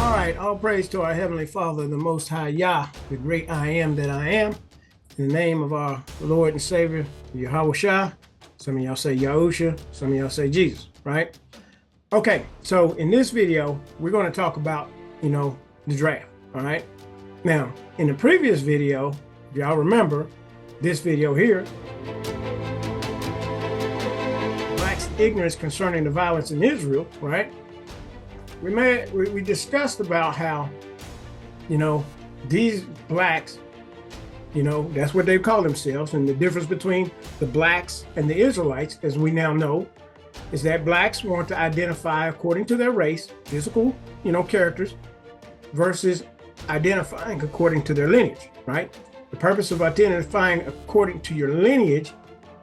All right, all praise to our Heavenly Father, the Most High Yah, the great I am that I am. In the name of our Lord and Savior, Yahweh Shah. Some of y'all say Yahusha, some of y'all say Jesus, right? Okay, so in this video, we're going to talk about, the draft, all right? Now, in the previous video, if y'all remember, this video here, Blacks' ignorance concerning the violence in Israel, right? We discussed about how, these blacks, that's what they call themselves, and the difference between the blacks and the Israelites, as we now know, is that blacks want to identify according to their race, physical, characters, versus identifying according to their lineage, right? The purpose of identifying according to your lineage,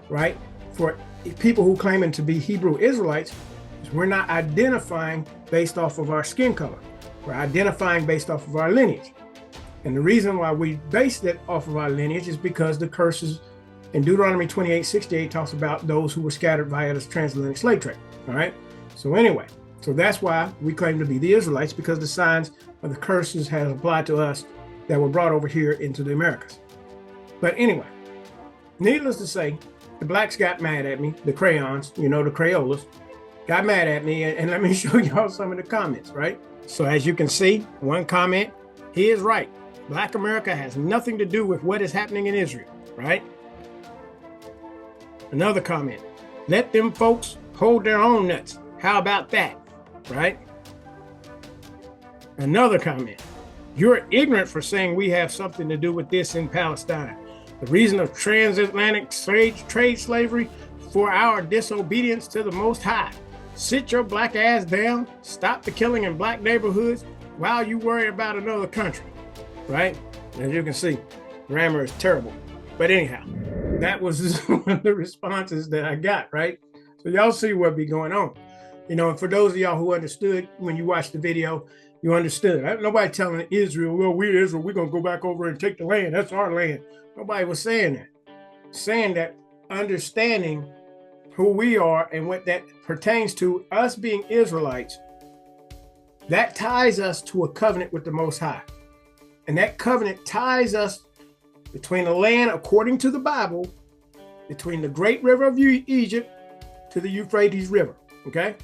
right, for people who claim to be Hebrew Israelites, is we're not identifying based off of our skin color. We're identifying based off of our lineage. And the reason why we base that off of our lineage is because the curses in Deuteronomy 28:68 talks about those who were scattered via the transatlantic slave trade. All right. So anyway, that's why we claim to be the Israelites, because the signs of the curses have applied to us that were brought over here into the Americas. But anyway, needless to say, the blacks got mad at me, the crayons, the Crayolas, got mad at me, and let me show y'all some of the comments, right? So as you can see, one comment, he is right. Black America has nothing to do with what is happening in Israel, right? Another comment, let them folks hold their own nuts. How about that, right? Another comment, you're ignorant for saying we have something to do with this in Palestine. The reason of transatlantic trade slavery for our disobedience to the Most High. Sit your black ass down, stop the killing in black neighborhoods while you worry about another country, right? As you can see, grammar is terrible. But anyhow, that was one of the responses that I got, right? So y'all see what be going on. And for those of y'all who understood when you watched the video, you understood. Nobody telling Israel, well, we're Israel, we're going to go back over and take the land. That's our land. Nobody was saying that. Saying that, understanding who we are and what that pertains to, us being Israelites, that ties us to a covenant with the Most High. And that covenant ties us between the land, according to the Bible, between the great river of Egypt to the Euphrates River, okay?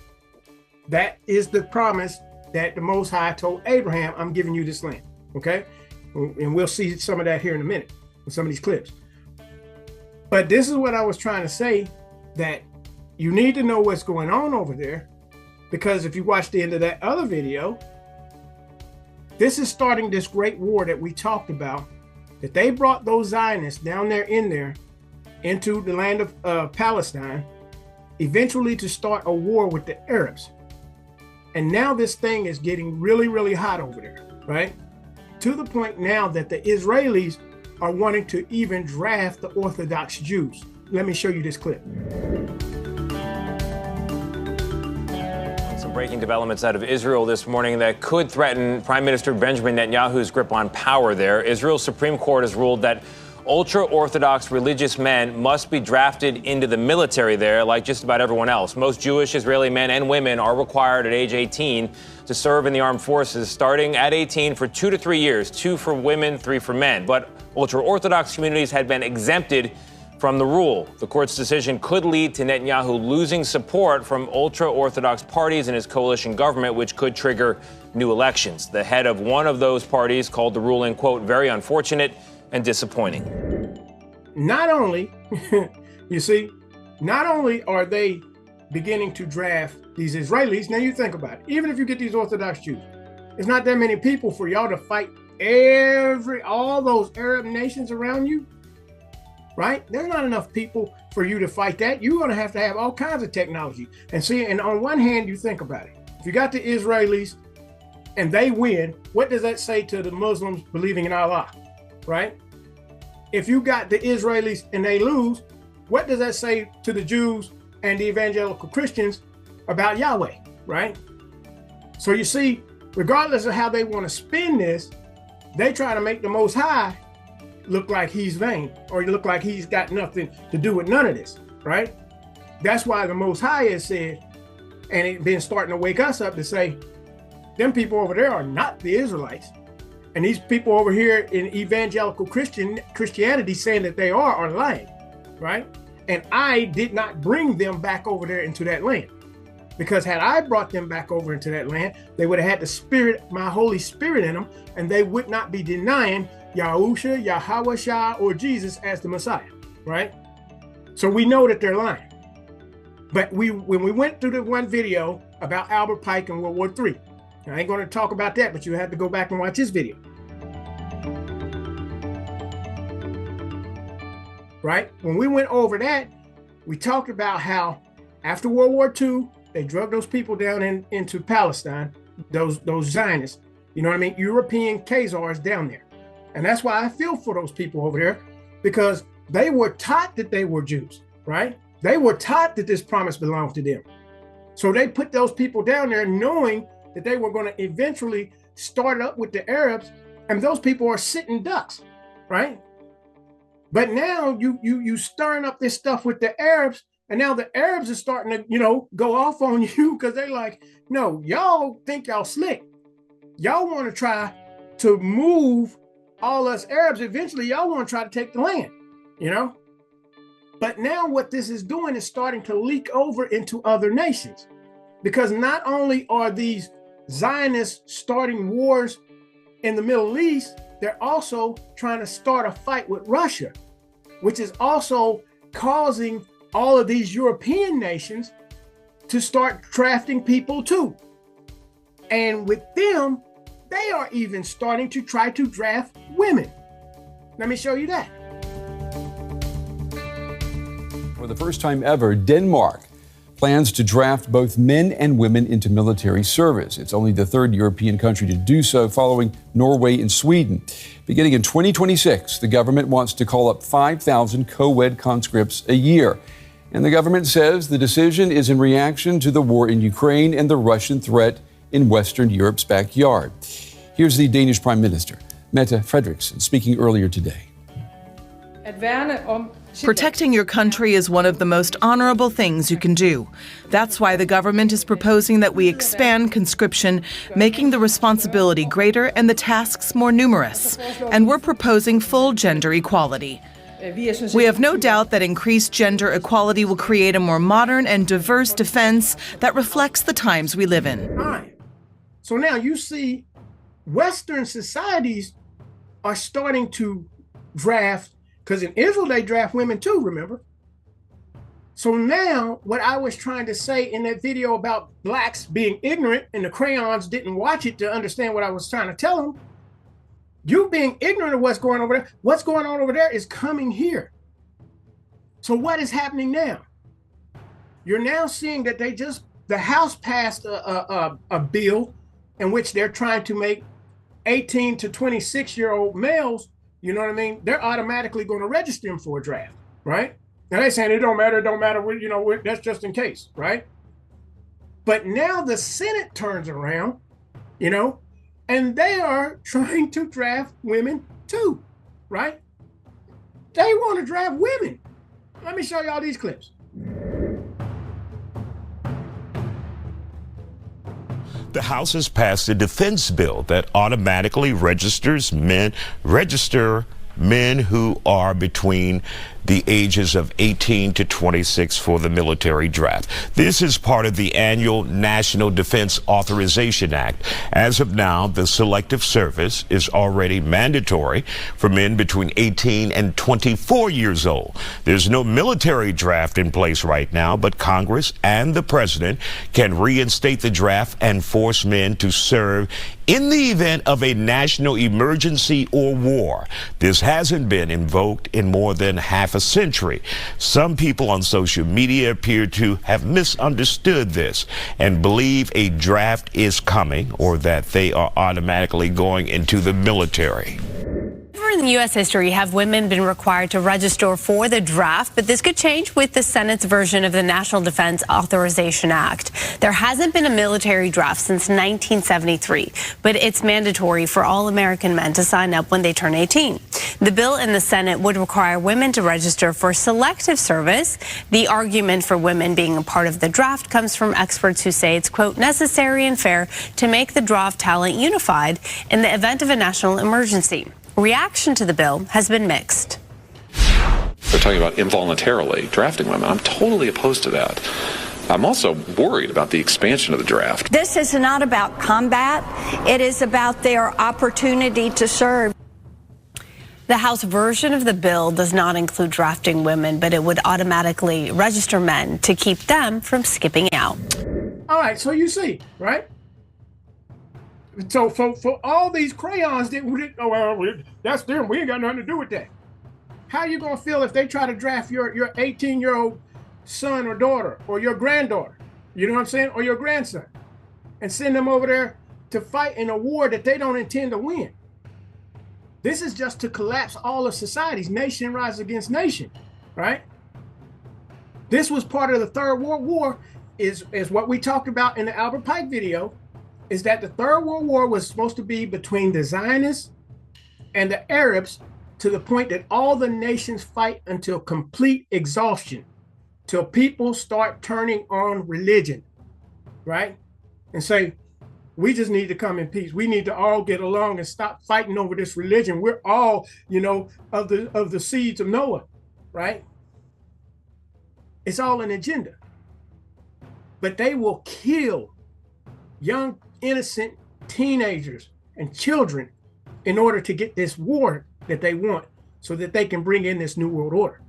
That is the promise that the Most High told Abraham, I'm giving you this land, okay? And we'll see some of that here in a minute with some of these clips. But this is what I was trying to say, that you need to know what's going on over there, because if you watch the end of that other video, this is starting this great war that we talked about, that they brought those Zionists down there into the land of Palestine, eventually to start a war with the Arabs. And now this thing is getting really, really hot over there, right? To the point now that the Israelis are wanting to even draft the Orthodox Jews. Let me show you this clip. Some breaking developments out of Israel this morning that could threaten Prime Minister Benjamin Netanyahu's grip on power there. Israel's Supreme Court has ruled that ultra-Orthodox religious men must be drafted into the military there, like just about everyone else. Most Jewish Israeli men and women are required at age 18 to serve in the armed forces, starting at 18 for 2 to 3 years, 2 for women, 3 for men. But ultra-Orthodox communities had been exempted from the rule. The court's decision could lead to Netanyahu losing support from ultra-Orthodox parties in his coalition government, which could trigger new elections. The head of one of those parties called the ruling, quote, very unfortunate and disappointing. Not only, not only are they beginning to draft these Israelis, now you think about it, even if you get these Orthodox Jews, it's not that many people for y'all to fight all those Arab nations around you, right? There's not enough people for you to fight that. You're going to have all kinds of technology. And on one hand, you think about it. If you got the Israelis and they win, what does that say to the Muslims believing in Allah, right? If you got the Israelis and they lose, what does that say to the Jews and the evangelical Christians about Yahweh, right? So you see, regardless of how they want to spin this, they try to make the Most High look like he's vain, or look like he's got nothing to do with none of this, right? That's why the Most High has said, and it's been starting to wake us up to say, them people over there are not the Israelites. And these people over here in evangelical Christianity saying that they are lying, right? And I did not bring them back over there into that land. Because had I brought them back over into that land, they would have had the Spirit, my Holy Spirit in them, and they would not be denying Yahusha, Yahweh Shah, or Jesus as the Messiah, right? So we know that they're lying. But when we went through the one video about Albert Pike and World War III, I ain't going to talk about that, but you have to go back and watch his video. Right? When we went over that, we talked about how after World War II, they drug those people down into Palestine, those Zionists, you know what I mean? European Khazars down there. And that's why I feel for those people over there, because they were taught that they were Jews, right? They were taught that this promise belonged to them. So they put those people down there knowing that they were going to eventually start up with the Arabs, and those people are sitting ducks, right? But now you stirring up this stuff with the Arabs, and now the Arabs are starting to, go off on you because they're like, no, y'all think y'all slick. Y'all want to try to move all us Arabs. Eventually, y'all want to try to take the land, But now what this is doing is starting to leak over into other nations, because not only are these Zionists starting wars in the Middle East, they're also trying to start a fight with Russia, which is also causing all of these European nations to start drafting people too. And with them, they are even starting to try to draft women. Let me show you that. For the first time ever, Denmark plans to draft both men and women into military service. It's only the third European country to do so, following Norway and Sweden. Beginning in 2026, the government wants to call up 5,000 co-ed conscripts a year. And the government says the decision is in reaction to the war in Ukraine and the Russian threat in Western Europe's backyard. Here's the Danish Prime Minister, Mette Frederiksen, speaking earlier today. Protecting your country is one of the most honorable things you can do. That's why the government is proposing that we expand conscription, making the responsibility greater and the tasks more numerous. And we're proposing full gender equality. We have no doubt that increased gender equality will create a more modern and diverse defense that reflects the times we live in. Right. So now you see Western societies are starting to draft, because in Israel they draft women too, remember? So now what I was trying to say in that video about blacks being ignorant and the crayons didn't watch it to understand what I was trying to tell them, you being ignorant of what's going on over there is coming here. So what is happening now? You're now seeing that the House passed a bill in which they're trying to make 18 to 26-year-old males, you know what I mean? They're automatically going to register them for a draft, right? And they're saying it don't matter, that's just in case, right? But now the Senate turns around, and they are trying to draft women too, right? They want to draft women. Let me show y'all these clips. The House has passed a defense bill that automatically registers men who are between the ages of 18 to 26 for the military draft. This is part of the annual National Defense Authorization Act. As of now, the selective service is already mandatory for men between 18 and 24 years old. There's no military draft in place right now, but Congress and the president can reinstate the draft and force men to serve in the event of a national emergency or war. This hasn't been invoked in more than half a century. Some people on social media appear to have misunderstood this and believe a draft is coming or that they are automatically going into the military. Never in U.S. history have women been required to register for the draft, but this could change with the Senate's version of the National Defense Authorization Act. There hasn't been a military draft since 1973, but it's mandatory for all American men to sign up when they turn 18. The bill in the Senate would require women to register for selective service. The argument for women being a part of the draft comes from experts who say it's, quote, necessary and fair to make the draw of talent unified in the event of a national emergency. Reaction to the bill has been mixed. They're talking about involuntarily drafting women. I'm totally opposed to that. I'm also worried about the expansion of the draft. This is not about combat. It is about their opportunity to serve. The House version of the bill does not include drafting women, but it would automatically register men to keep them from skipping out. All right, so you see, right? So for all these crayons that that's them. We ain't got nothing to do with that. How you gonna feel if they try to draft your 18-year-old son or daughter or your granddaughter, you know what I'm saying, or your grandson, and send them over there to fight in a war that they don't intend to win? This is just to collapse all of societies. Nation rise against nation, right? This was part of the Third World War, is what we talked about in the Albert Pike video, is that the Third World War was supposed to be between the Zionists and the Arabs, to the point that all the nations fight until complete exhaustion, till people start turning on religion, right? And say, we just need to come in peace. We need to all get along and stop fighting over this religion. We're all, of the seeds of Noah, right? It's all an agenda. But they will kill young, innocent teenagers and children in order to get this war that they want, so that they can bring in this new world order.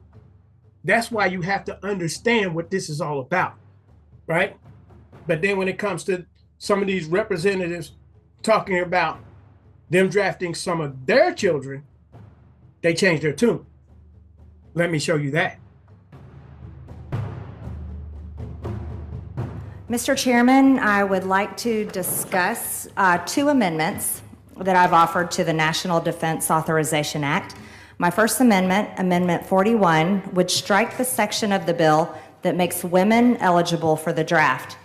That's why you have to understand what this is all about, right? But then when it comes to some of these representatives talking about them drafting some of their children, they change their tune. Let me show you that. Mr. Chairman, I would like to discuss two amendments that I've offered to the National Defense Authorization Act. My first amendment, Amendment 41, would strike the section of the bill that makes women eligible for the draft.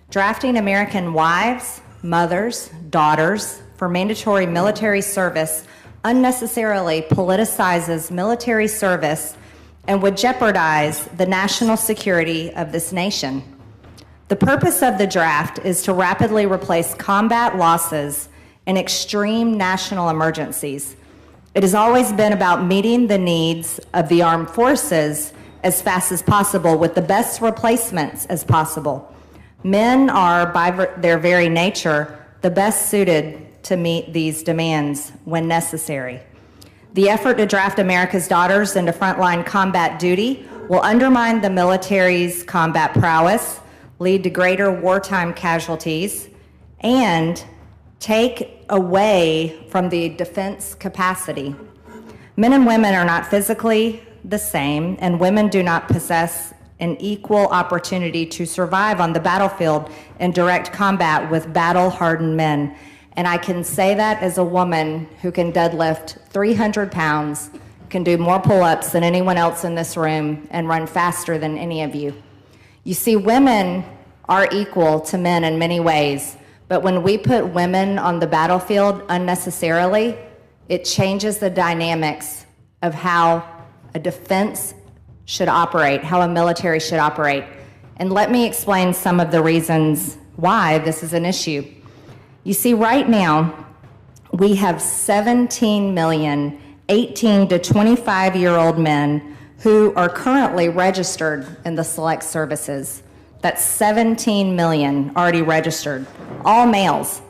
Drafting American wives, mothers, daughters for mandatory military service unnecessarily politicizes military service and would jeopardize the national security of this nation. The purpose of the draft is to rapidly replace combat losses in extreme national emergencies. It has always been about meeting the needs of the armed forces as fast as possible with the best replacements as possible. Men are, by their very nature, the best suited to meet these demands when necessary. The effort to draft America's daughters into frontline combat duty will undermine the military's combat prowess, lead to greater wartime casualties, and take away from the defense capacity. Men and women are not physically the same, and women do not possess an equal opportunity to survive on the battlefield in direct combat with battle-hardened men. And I can say that as a woman who can deadlift 300 pounds, can do more pull-ups than anyone else in this room, and run faster than any of you. You see, women are equal to men in many ways, but when we put women on the battlefield unnecessarily, it changes the dynamics of how a defense should operate, how a military should operate. And let me explain some of the reasons why this is an issue. You see, right now, we have 17 million 18 to 25-year-old men who are currently registered in the select services. That's 17 million already registered, all males.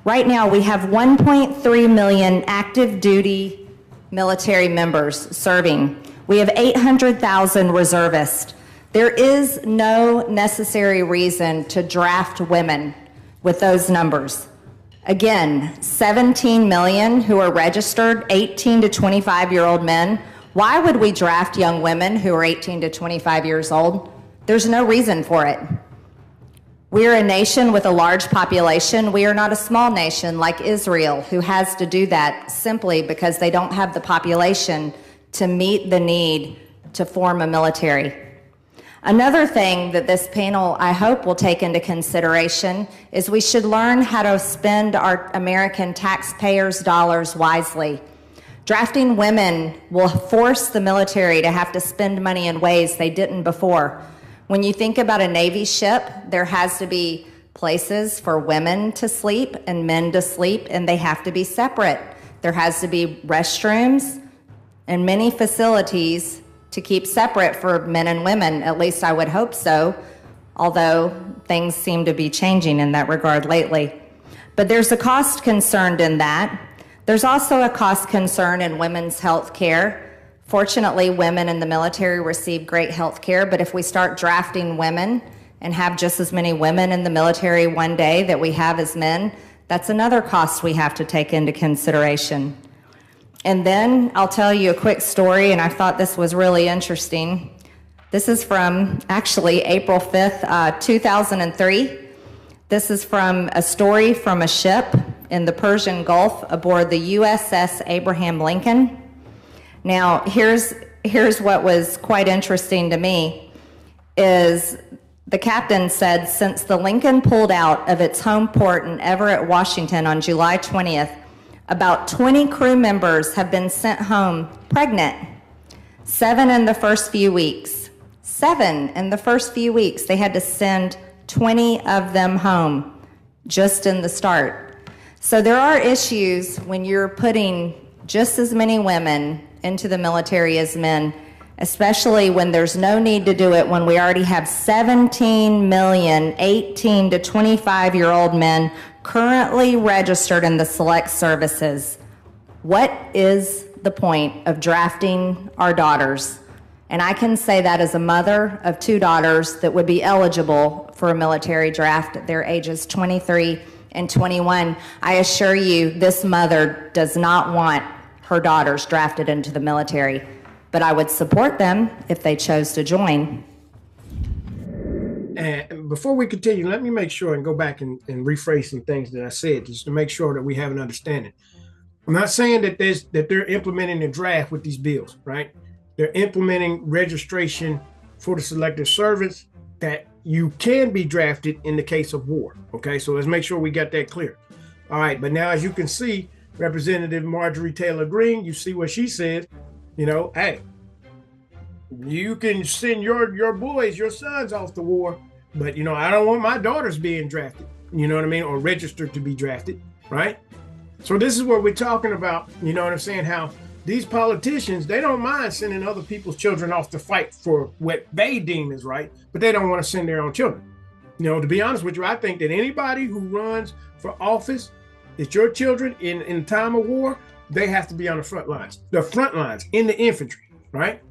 Right now, we have 1.3 million active duty military members serving. We have 800,000 reservists. There is no necessary reason to draft women with those numbers. Again, 17 million who are registered, 18 to 25-year-old men. Why would we draft young women who are 18 to 25 years old? There's no reason for it. We're a nation with a large population. We are not a small nation like Israel, who has to do that simply because they don't have the population to meet the need to form a military. Another thing that this panel, I hope, will take into consideration is we should learn how to spend our American taxpayers' dollars wisely. Drafting women will force the military to have to spend money in ways they didn't before. When you think about a Navy ship, there has to be places for women to sleep and men to sleep, and they have to be separate. There has to be restrooms and many facilities to keep separate for men and women. At least I would hope so, although things seem to be changing in that regard lately. But there's a cost concern in that. There's also a cost concern in women's health care. Fortunately, women in the military receive great health care, but if we start drafting women and have just as many women in the military one day that we have as men, that's another cost we have to take into consideration. And then I'll tell you a quick story, and I thought this was really interesting. This is from actually April 5th, 2003. This is from a story from a ship in the Persian Gulf aboard the USS Abraham Lincoln. Now, here's what was quite interesting to me, is the captain said, since the Lincoln pulled out of its home port in Everett, Washington on July 20th, about 20 crew members have been sent home pregnant. 7 in the first few weeks. 7 in the first few weeks. They had to send 20 of them home just in the start. So there are issues when you're putting just as many women into the military as men, especially when there's no need to do it when we already have 17 million 18 to 25-year-old men currently registered in the select services. What is the point of drafting our daughters? And I can say that as a mother of 2 daughters that would be eligible for a military draft at their ages 23 and 21. I assure you, this mother does not want her daughters drafted into the military, but I would support them if they chose to join. And before we continue, let me make sure and go back and rephrase some things that I said, just to make sure that we have an understanding. I'm not saying that they're implementing the draft with these bills, right? They're implementing registration for the selective service, that you can be drafted in the case of war. Okay, so let's make sure we got that clear. All right, but now as you can see, Representative Marjorie Taylor Greene, you see what she said, hey, you can send your boys, your sons off to war, but I don't want my daughters being drafted, you know what I mean, or registered to be drafted, right? So this is what we're talking about, you know what I'm saying, how these politicians, they don't mind sending other people's children off to fight for what they deem is right, but they don't want to send their own children. To be honest with you, I think that anybody who runs for office, it's your children in time of war, they have to be on the front lines in the infantry, right?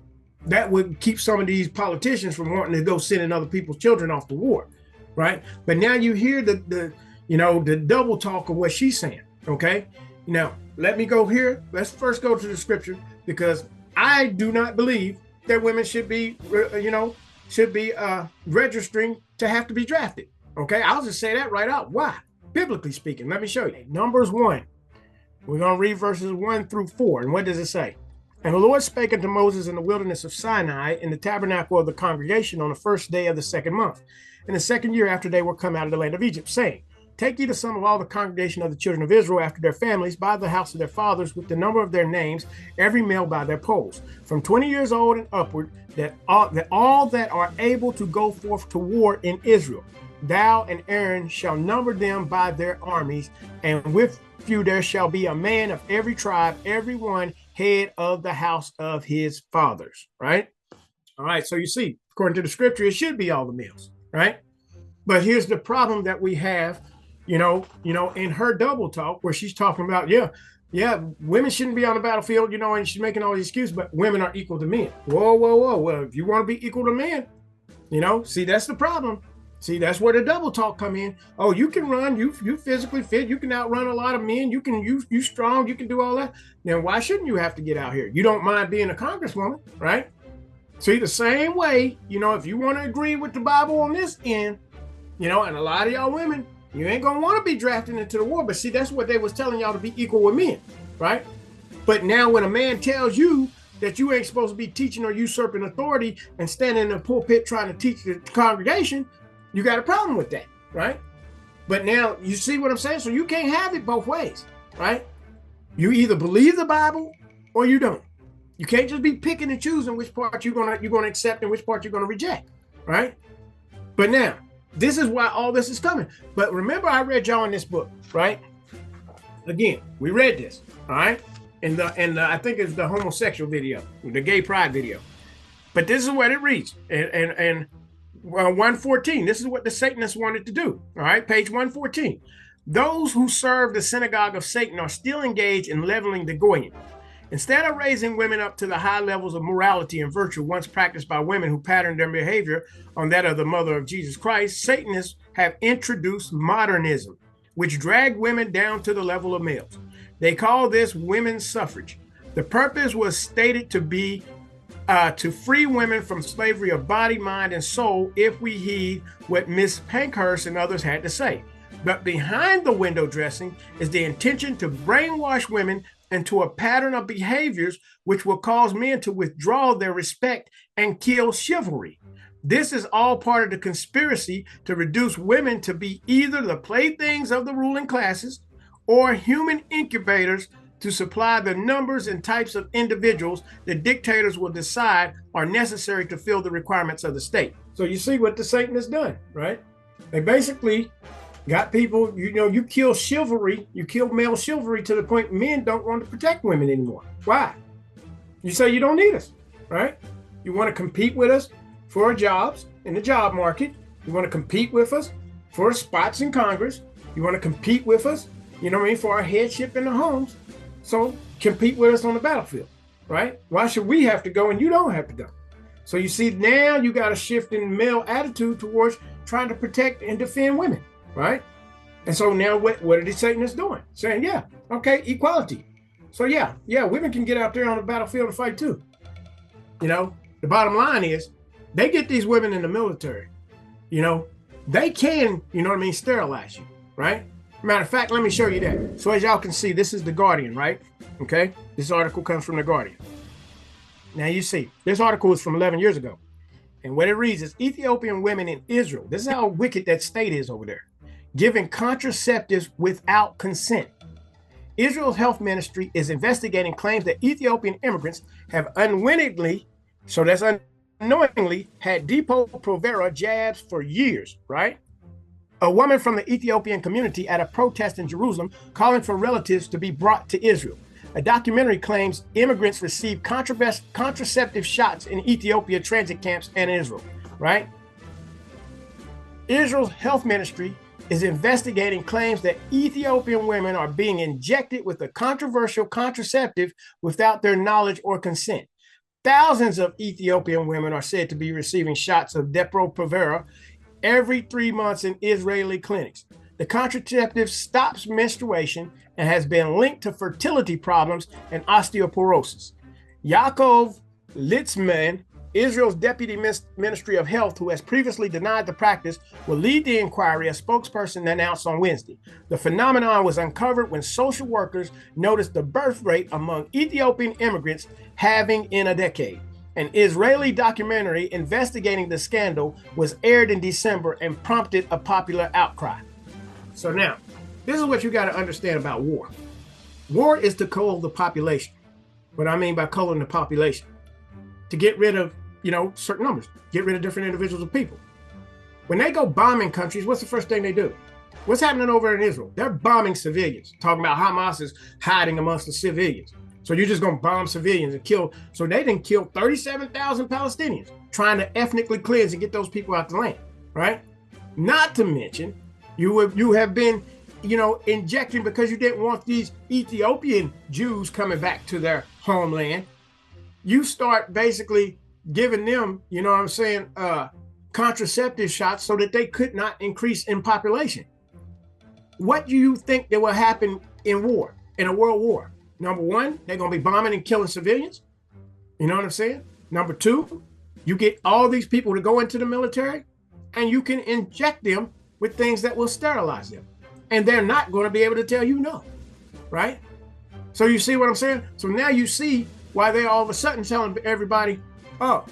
That would keep some of these politicians from wanting to go sending other people's children off to war, right? But now you hear the double talk of what she's saying, okay? Now, let me go here. Let's first go to the scripture, because I do not believe that women should be, registering to have to be drafted, okay? I'll just say that right out. Why? Biblically speaking, let me show you. Numbers 1. We're going to read verses 1 through 4. And what does it say? And the Lord spake unto Moses in the wilderness of Sinai in the tabernacle of the congregation on the first day of the 2nd month, in the 2nd year after they were come out of the land of Egypt, saying, Take ye the sum of all the congregation of the children of Israel after their families, by the house of their fathers, with the number of their names, every male by their polls, from 20 years old and upward, that all that are able to go forth to war in Israel. Thou and Aaron shall number them by their armies, and with you there shall be a man of every tribe, every one head of the house of his fathers, right? All right, so you see, according to the scripture, it should be all the males, right? But here's the problem that we have, in her double talk, where she's talking about, women shouldn't be on the battlefield, and she's making all these excuses, but women are equal to men. Whoa. Well, if you want to be equal to men, see, that's the problem. See, that's where the double talk come in. Oh, you can run, you physically fit, you can outrun a lot of men, you strong, you can do all that. Then why shouldn't you have to get out here? You don't mind being a congresswoman, right? See, the same way, if you want to agree with the Bible on this end, and a lot of y'all women, you ain't gonna want to be drafted into the war. But see, that's what they was telling y'all, to be equal with men, right? But now when a man tells you that you ain't supposed to be teaching or usurping authority and standing in the pulpit trying to teach the congregation, you got a problem with that, right? But now you see what I'm saying? So you can't have it both ways, right? You either believe the Bible or you don't. You can't just be picking and choosing which part you're gonna accept and which part you're gonna reject, right? But now, this is why all this is coming. But remember, I read y'all in this book, right? Again, we read this, all right? And I think it's the homosexual video, the gay pride video. But this is what it reads, and 114. This is what the Satanists wanted to do. All right, page 114. Those who serve the synagogue of Satan are still engaged in leveling the Goyim. Instead of raising women up to the high levels of morality and virtue once practiced by women who patterned their behavior on that of the mother of Jesus Christ, Satanists have introduced modernism, which dragged women down to the level of males. They call this women's suffrage. The purpose was stated to be to free women from slavery of body, mind, and soul if we heed what Miss Pankhurst and others had to say. But behind the window dressing is the intention to brainwash women into a pattern of behaviors which will cause men to withdraw their respect and kill chivalry. This is all part of the conspiracy to reduce women to be either the playthings of the ruling classes or human incubators to supply the numbers and types of individuals the dictators will decide are necessary to fill the requirements of the state. So you see what the Satanists done, right? They basically got people, you kill chivalry, you kill male chivalry to the point men don't want to protect women anymore. Why? You say you don't need us, right? You want to compete with us for jobs in the job market. You want to compete with us for spots in Congress. You want to compete with us, for our headship in the homes. So compete with us on the battlefield, right? Why should we have to go and you don't have to go? So you see, now you got a shift in male attitude towards trying to protect and defend women. Right? And so now what are the Satanists doing? Saying, yeah, okay, equality. So yeah, women can get out there on the battlefield and fight too. The bottom line is they get these women in the military, they can, sterilize you, right? Matter of fact, let me show you that. So as y'all can see, this is The Guardian, right? Okay, this article comes from The Guardian. Now you see, this article is from 11 years ago. And what it reads is Ethiopian women in Israel. This is how wicked that state is over there. Giving contraceptives without consent. Israel's health ministry is investigating claims that Ethiopian immigrants have unknowingly had Depo-Provera jabs for years, right? A woman from the Ethiopian community at a protest in Jerusalem calling for relatives to be brought to Israel. A documentary claims immigrants received contraceptive shots in Ethiopia transit camps and Israel, right? Israel's health ministry is investigating claims that Ethiopian women are being injected with a controversial contraceptive without their knowledge or consent. Thousands of Ethiopian women are said to be receiving shots of Depo-Provera every 3 months in Israeli clinics. The contraceptive stops menstruation and has been linked to fertility problems and osteoporosis. Yaakov Litzman, Israel's Deputy Ministry of Health, who has previously denied the practice, will lead the inquiry, a spokesperson announced on Wednesday. The phenomenon was uncovered when social workers noticed the birth rate among Ethiopian immigrants halving in a decade. An Israeli documentary investigating the scandal was aired in December and prompted a popular outcry. So now, this is what you got to understand about war. War is to cull the population. What I mean by culling the population, to get rid of, certain numbers, get rid of different individuals of people. When they go bombing countries, what's the first thing they do? What's happening over in Israel? They're bombing civilians, talking about Hamas is hiding amongst the civilians. So you're just going to bomb civilians and kill. So they didn't kill 37,000 Palestinians trying to ethnically cleanse and get those people out the land, right? Not to mention, you have been, injecting because you didn't want these Ethiopian Jews coming back to their homeland. You start basically giving them, contraceptive shots so that they could not increase in population. What do you think that will happen in war, in a world war? Number one, they're going to be bombing and killing civilians. You know what I'm saying? Number two, you get all these people to go into the military and you can inject them with things that will sterilize them. And they're not going to be able to tell you no, right? So you see what I'm saying? So now you see why they're all of a sudden telling everybody, oh,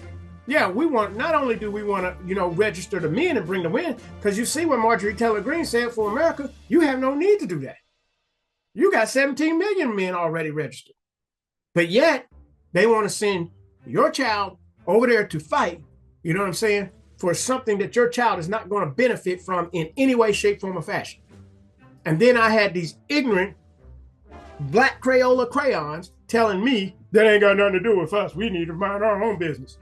yeah, not only do we want to, register the men and bring them in, because you see what Marjorie Taylor Greene said for America, you have no need to do that. You got 17 million men already registered. But yet, they want to send your child over there to fight, you know what I'm saying, for something that your child is not going to benefit from in any way, shape, form, or fashion. And then I had these ignorant black Crayola crayons telling me that ain't got nothing to do with us. We need to mind our own business.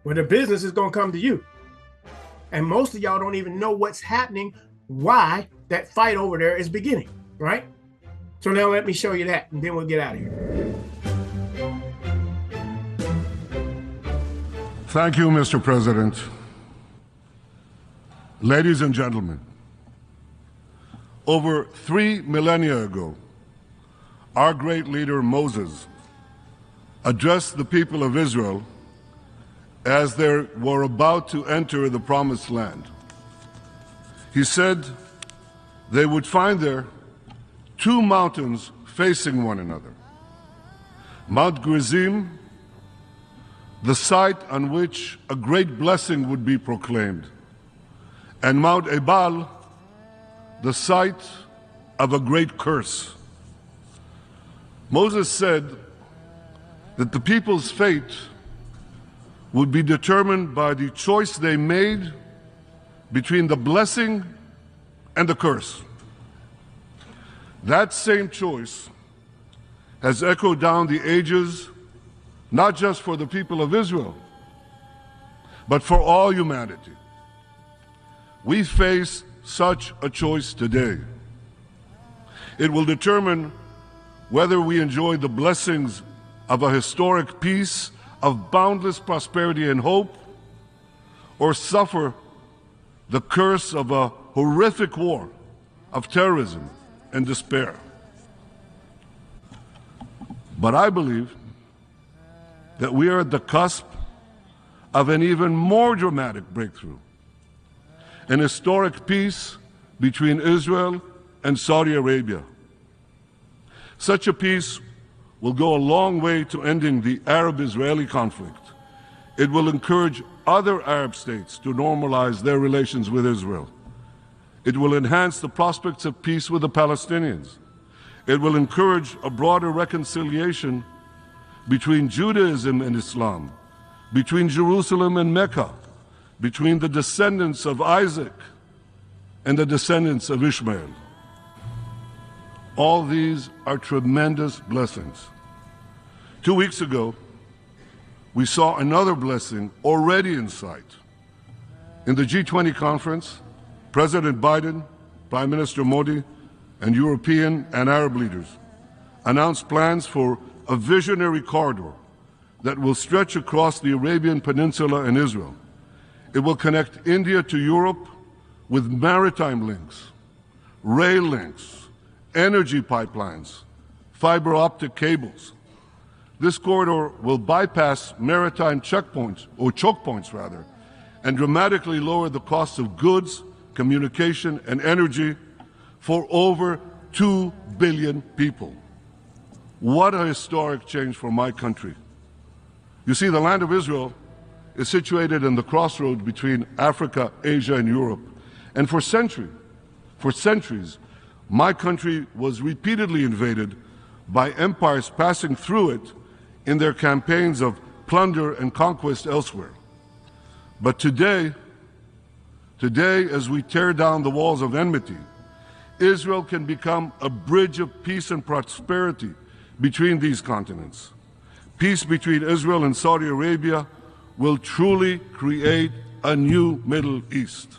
Well, the business is going to come to you. And most of y'all don't even know what's happening, why that fight over there is beginning, right? So now let me show you that, and then we'll get out of here. Thank you, Mr. President. Ladies and gentlemen, over 3 millennia ago, our great leader Moses addressed the people of Israel as they were about to enter the Promised Land. He said they would find there 2 mountains facing one another. Mount Gerizim, the site on which a great blessing would be proclaimed, and Mount Ebal, the site of a great curse. Moses said that the people's fate would be determined by the choice they made between the blessing and the curse. That same choice has echoed down the ages, not just for the people of Israel, but for all humanity. We face such a choice today. It will determine whether we enjoy the blessings of a historic peace, of boundless prosperity and hope, or suffer the curse of a horrific war of terrorism and despair. But I believe that we are at the cusp of an even more dramatic breakthrough, an historic peace between Israel and Saudi Arabia. Such a peace will go a long way to ending the Arab-Israeli conflict. It will encourage other Arab states to normalize their relations with Israel. It will enhance the prospects of peace with the Palestinians. It will encourage a broader reconciliation between Judaism and Islam, between Jerusalem and Mecca, between the descendants of Isaac and the descendants of Ishmael. All these are tremendous blessings. 2 weeks ago, we saw another blessing already in sight. In the G20 conference, President Biden, Prime Minister Modi, and European and Arab leaders announced plans for a visionary corridor that will stretch across the Arabian Peninsula and Israel. It will connect India to Europe with maritime links, rail links, energy pipelines, fiber optic cables. This corridor will bypass maritime checkpoints, or choke points rather, and dramatically lower the cost of goods, communication, and energy for over 2 billion people. What a historic change for my country. You see, the land of Israel is situated in the crossroads between Africa, Asia, and Europe. And for centuries, my country was repeatedly invaded by empires passing through it in their campaigns of plunder and conquest elsewhere. But today, as we tear down the walls of enmity, Israel can become a bridge of peace and prosperity between these continents. Peace between Israel and Saudi Arabia will truly create a new Middle East.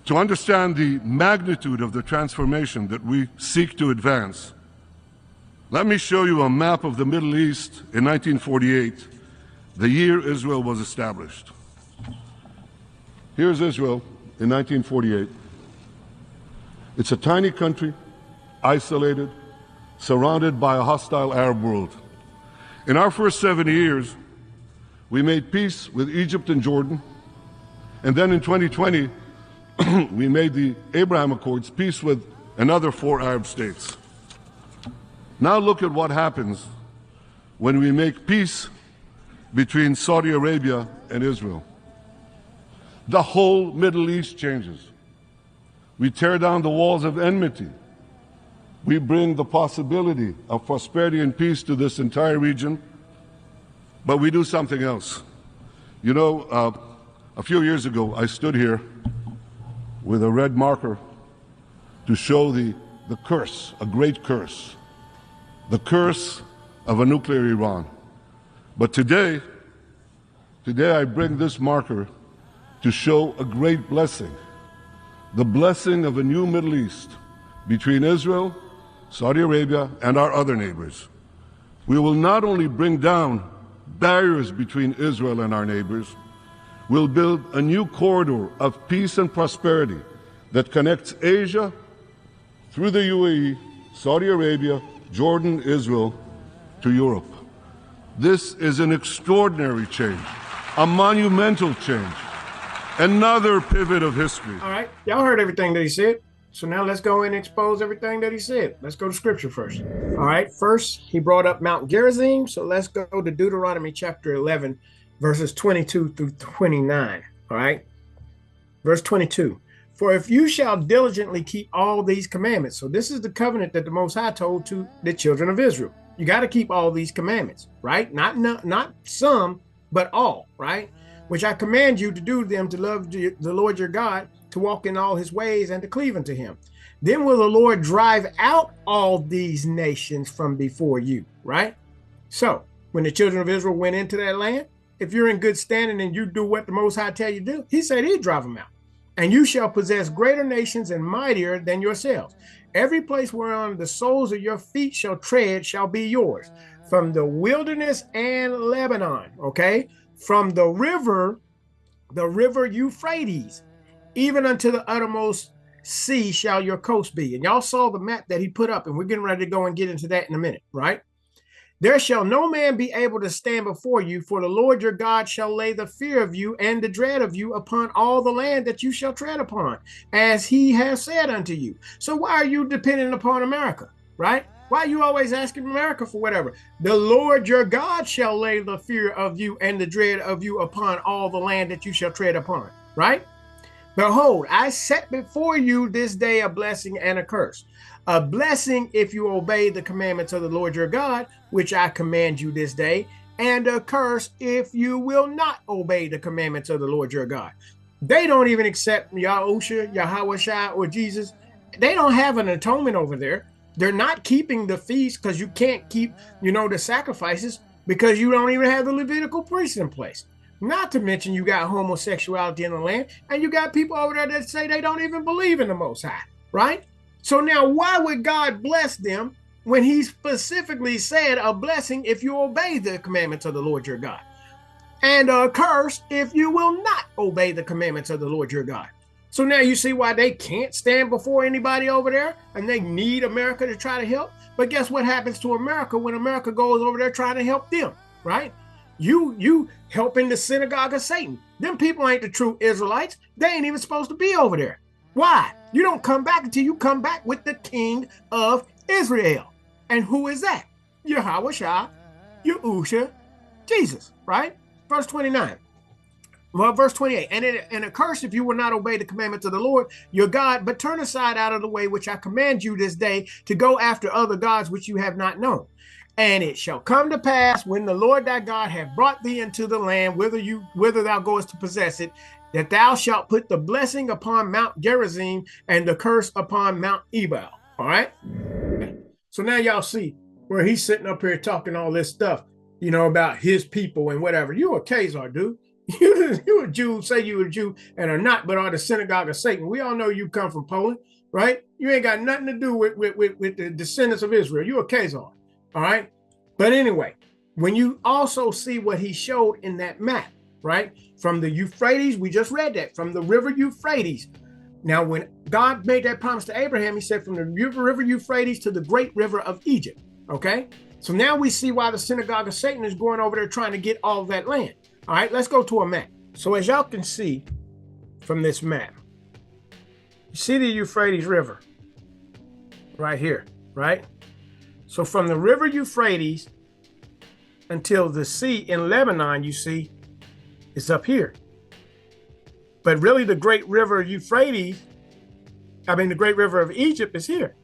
To understand the magnitude of the transformation that we seek to advance, let me show you a map of the Middle East in 1948, the year Israel was established. Here's Israel in 1948. It's a tiny country, isolated, surrounded by a hostile Arab world. In our first 70 years, we made peace with Egypt and Jordan, and then in 2020, we made the Abraham Accords, peace with another 4 Arab states. Now look at what happens when we make peace between Saudi Arabia and Israel. the whole Middle East changes. We tear down the walls of enmity. We bring the possibility of prosperity and peace to this entire region, but we do something else. You know, a few years ago, I stood here with a red marker to show the curse, a great curse, the curse of a nuclear Iran. But today I bring this marker to show a great blessing, the blessing of a new Middle East between Israel, Saudi Arabia, and our other neighbors. We will not only bring down barriers between Israel and our neighbors, we'll build a new corridor of peace and prosperity that connects Asia through the UAE, Saudi Arabia, Jordan, Israel, to Europe. This is an extraordinary change, a monumental change, another pivot of history. All right, y'all heard everything that he said. So now let's go and expose everything that he said. Let's go to scripture first. All right, first he brought up Mount Gerizim. So let's go to Deuteronomy chapter 11, verses 22 through 29. All right, verse 22. For if you shall diligently keep all these commandments. So this is the covenant that the Most High told to the children of Israel. You got to keep all these commandments, right? Not some, but all, right? Which I command you to do them, to love the Lord your God, to walk in all his ways and to cleave unto him. Then will the Lord drive out all these nations from before you, right? So when the children of Israel went into that land, if you're in good standing and you do what the Most High tell you to do, he said he'd drive them out. And you shall possess greater nations and mightier than yourselves. Every place whereon the soles of your feet shall tread shall be yours. From the wilderness and Lebanon, okay? From the river Euphrates, even unto the uttermost sea shall your coast be. And y'all saw the map that he put up, and we're getting ready to go and get into that in a minute, right? There shall no man be able to stand before you, for the Lord your God shall lay the fear of you and the dread of you upon all the land that you shall tread upon, as he has said unto you. So why are you dependent upon America, right? Why are you always asking America for whatever? The Lord your God shall lay the fear of you and the dread of you upon all the land that you shall tread upon, right? Behold, I set before you this day a blessing and a curse. A blessing if you obey the commandments of the Lord your God, which I command you this day, and a curse if you will not obey the commandments of the Lord your God. They don't even accept Yahusha, Yahweh, or Jesus. They don't have an atonement over there. They're not keeping the feast because you can't keep, the sacrifices because you don't even have the Levitical priests in place. Not to mention you got homosexuality in the land, and you got people over there that say they don't even believe in the Most High, right? So now why would God bless them when he specifically said a blessing if you obey the commandments of the Lord your God, and a curse if you will not obey the commandments of the Lord your God? So now you see why they can't stand before anybody over there, and they need America to try to help. But guess what happens to America when America goes over there trying to help them, right? You helping the synagogue of Satan. Them people ain't the true Israelites. They ain't even supposed to be over there. Why? You don't come back until you come back with the King of Israel. And who is that? Yahweh, Yahusha, Jesus, right? Verse 29. Well, verse 28. And a curse if you will not obey the commandments of the Lord your God, but turn aside out of the way which I command you this day to go after other gods which you have not known. And it shall come to pass when the Lord thy God hath brought thee into the land whither thou goest to possess it, that thou shalt put the blessing upon Mount Gerizim and the curse upon Mount Ebal. All right. So now y'all see where he's sitting up here talking all this stuff, about his people and whatever. You a Khazar, dude. You a Jew, say you a Jew and are not, but are the synagogue of Satan. We all know you come from Poland, right? You ain't got nothing to do with the descendants of Israel. You a Khazar. All right. But anyway, when you also see what he showed in that map, right? From the Euphrates, we just read that, from the river Euphrates. Now, when God made that promise to Abraham, he said from the river Euphrates to the great river of Egypt. Okay. So now we see why the synagogue of Satan is going over there trying to get all of that land. All right. Let's go to a map. So as y'all can see from this map, you see the Euphrates River right here, right? So from the river Euphrates until the sea in Lebanon, you see, is up here. But really the great river Euphrates, the great river of Egypt is here.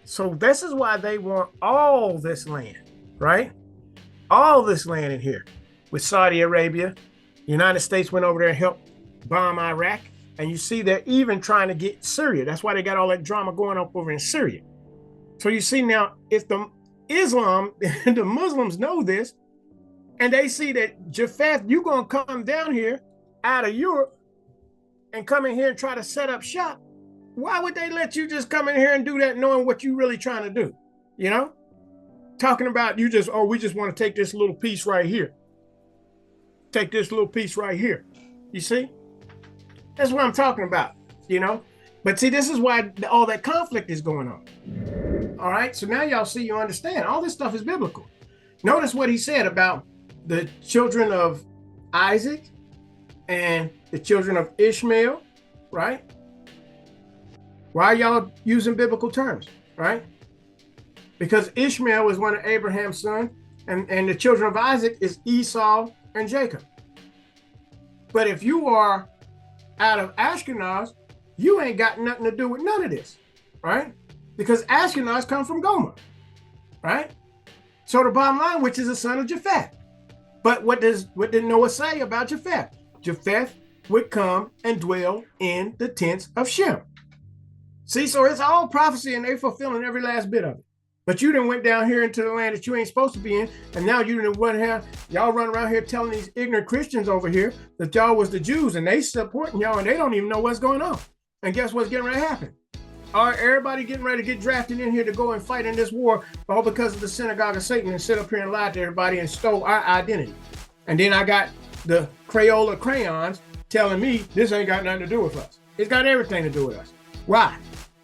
So this is why they want all this land, right? All this land in here with Saudi Arabia. The United States went over there and helped bomb Iraq. And you see they're even trying to get Syria. That's why they got all that drama going up over in Syria. So you see now, if the the Muslims know this, and they see that Japheth, you're going to come down here out of Europe and come in here and try to set up shop, why would they let you just come in here and do that knowing what you're really trying to do? You know? Talking about we just want to take this little piece right here. Take this little piece right here. You see? That's what I'm talking about, you know? But see, this is why all that conflict is going on. All right? So now y'all see, you understand. All this stuff is biblical. Notice what he said about the children of Isaac and the children of Ishmael, right? Why are y'all using biblical terms, right? Because Ishmael was one of Abraham's sons, and the children of Isaac is Esau and Jacob. But if you are out of Ashkenaz, you ain't got nothing to do with none of this, right? Because Ashkenaz come from Gomer, right? So the bottom line, which is a son of Japheth. But what did Noah say about Japheth? Japheth would come and dwell in the tents of Shem. See, so it's all prophecy and they fulfilling every last bit of it. But you done went down here into the land that you ain't supposed to be in, and now you done y'all run around here telling these ignorant Christians over here that y'all was the Jews, and they supporting y'all, and they don't even know what's going on. And guess what's getting ready to happen? Everybody getting ready to get drafted in here to go and fight in this war, all because of the synagogue of Satan and sit up here and lie to everybody and stole our identity. And then I got the Crayola crayons telling me this ain't got nothing to do with us. It's got everything to do with us. Why?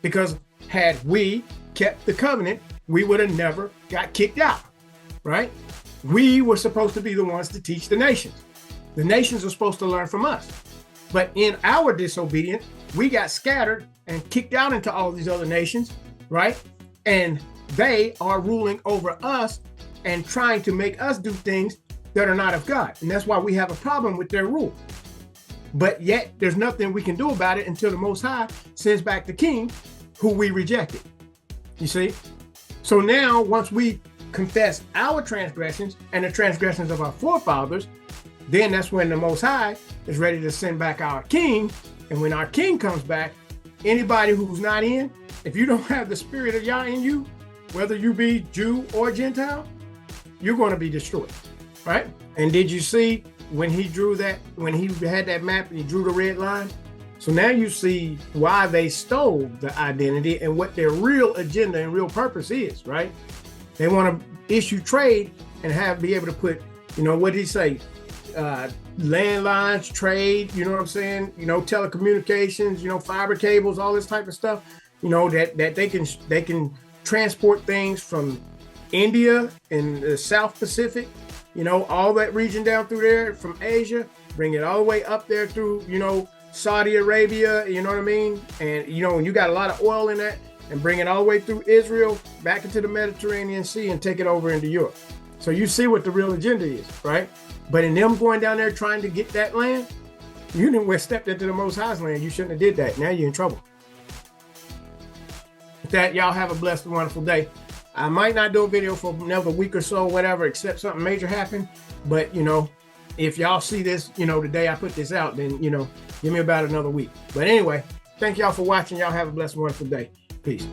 Because had we kept the covenant, we would have never got kicked out, right? We were supposed to be the ones to teach the nations. The nations are supposed to learn from us. But in our disobedience, we got scattered and kicked out into all these other nations, right? And they are ruling over us and trying to make us do things that are not of God. And that's why we have a problem with their rule. But yet there's nothing we can do about it until the Most High sends back the king who we rejected. You see? So now, once we confess our transgressions and the transgressions of our forefathers, then that's when the Most High is ready to send back our king. And when our king comes back, anybody who's not in, if you don't have the spirit of Yah in you, whether you be Jew or Gentile, you're going to be destroyed, right? And did you see when he drew that, when he had that map and he drew the red line? So now you see why they stole the identity and what their real agenda and real purpose is, right? They want to issue trade and be able to put, what did he say? Landlines, trade, you know what I'm saying? Telecommunications, fiber cables, all this type of stuff, that they can transport things from India and the South Pacific, all that region down through there from Asia, bring it all the way up there through, Saudi Arabia, you know what I mean? And, when you got a lot of oil in that, and bring it all the way through Israel, back into the Mediterranean Sea and take it over into Europe. So you see what the real agenda is, right? But in them going down there trying to get that land, you didn't stepped into the Most High's land. You shouldn't have did that. Now you're in trouble. With that, y'all have a blessed and wonderful day. I might not do a video for another week or so, whatever, except something major happened. But, if y'all see this, the day I put this out, then, give me about another week. But anyway, thank y'all for watching. Y'all have a blessed and wonderful day. Peace.